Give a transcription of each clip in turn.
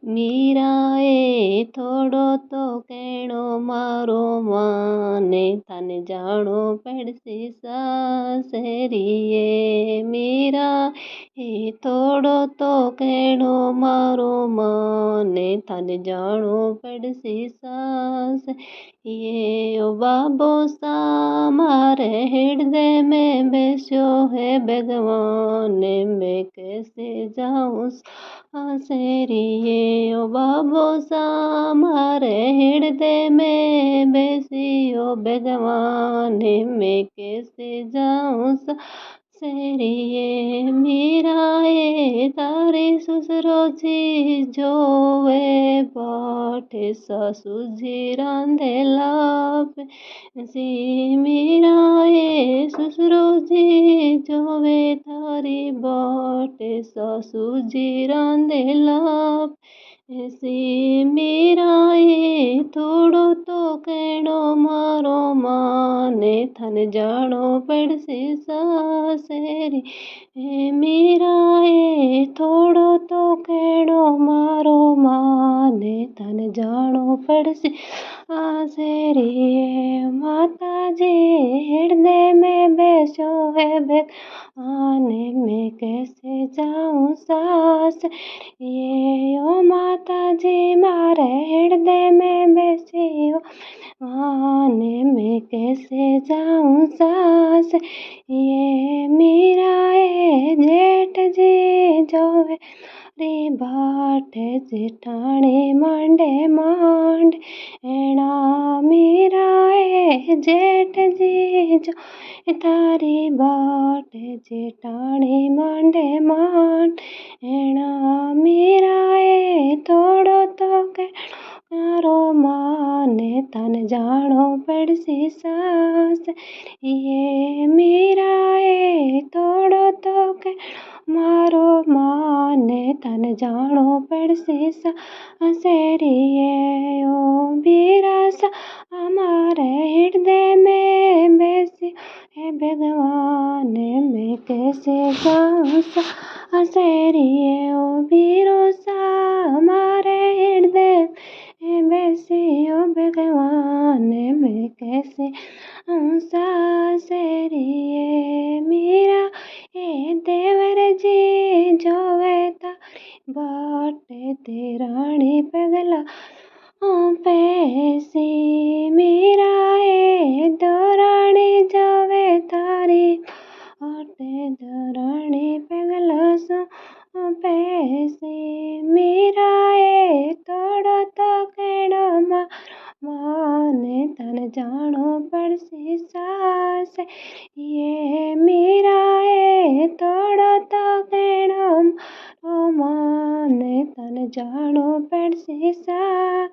मीराए थोड़ो तो कहणो मारो माने तने जानो पड़सी सासरिए। मीरा ए थोड़ो तो कहणो मारो माने तने जानो पड़सी सास ये। ओ बाबो सा मारे हृदय में बेस्यो है भगवान, मैं कैसे जाऊँ आसरिए। ओ बाबो सा मारे हृदय में बेसियो भगवान, मैं कैसे जाऊँ सरिये। मीराए तारे ससुरो जी जोवे पाठे सासू जी रांधेला सी। मीराए ससुरो जी जोवे थारी बाटे सासू जी रांधेला ऐसी। मीराए थोड़ो तो कहणो मारो माने थन जानो पड़सी सासरी। मीराए थोड़ो तो कहणो मारो माने थन जानो पड़सी आसरिए। माता जी हृदय में बेसो है भगवान, मैं कैसे जाऊँ सास ये। ओ माता जी मारे हृदय में बेसियो आने, मैं कैसे जाऊँ सास ये। मीराए जेठ जी जोवे री बाट जेठाणी मांडे मांड एना। मीराए जेठ जी जो थारी बाट जेठाणी मांडे मांड एना। मीराए थोड़ो तो कहणो माने तन जानो पड़सी सास ये। मीराए थोड़ो तो कहणो मारो माने तन जानो पड़सी सासरिए। ओ बीरा सा हमारे हृदय में बेसी है भगवान, मैं कैसे जाऊँ सासरिए। ओ बीरो सा हमारे हृदय में बेसी हो भगवान, मैं कैसे जाऊँ सासरिए। मीरा ए देवर जी जोवे तारी बाटे तेराणी पगला पैसी। मीराए दौराणी जावे थारी बाटे दौराणी पगला पैसी। मीराए थोड़ो तो कहणो माने तन जानो पड़सी सास ये। मीराए थोड़ो तो कहणो माने तन जानो पड़सी सास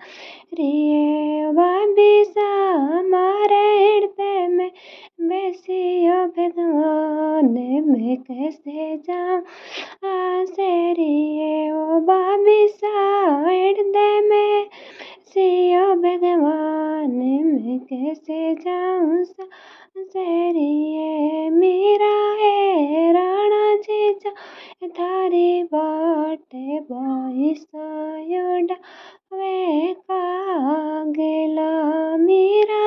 रिये। भाभी सा मारे हृदय में बेसियो भगवान, मैं कैसे जाऊँ आसरिए। ओ भाभी सा हृदय में बेसियो भगवान, मैं कैसे जाऊँ आसरिए। मीराए राणा जी जो थारी बाटे बाईसायोडा वे कागेला। मीरा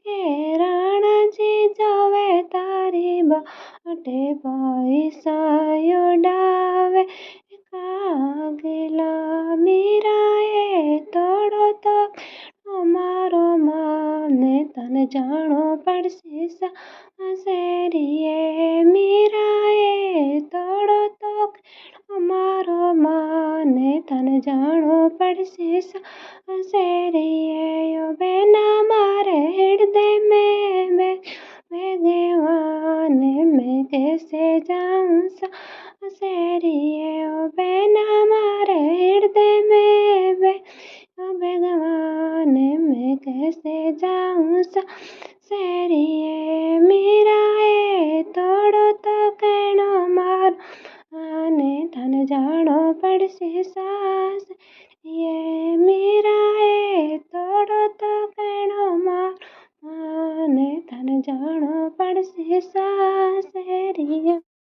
ए राणा जी जावे तारी बाटे बाईसायोडा वे कागेला। मीराए थोड़ो तो कहणो मारो माने तन जानो पड़सी सासरिए। मीराए थोड़ो तो कहणो मारो माने तन जानो पड़सी सासरिए। ओ बेना मारे हृदय में भगवान, मैं कैसे जाऊँ सासरिए। ओ बेना मारे हृदय में भगवान, मैं कैसे जाऊँ सासरिए। मीराए थोड़ो तो कहणो मारो माने तन जानो पड़सी सास ये। मीराए थोड़ो तो कहणो मारो माने तन जानो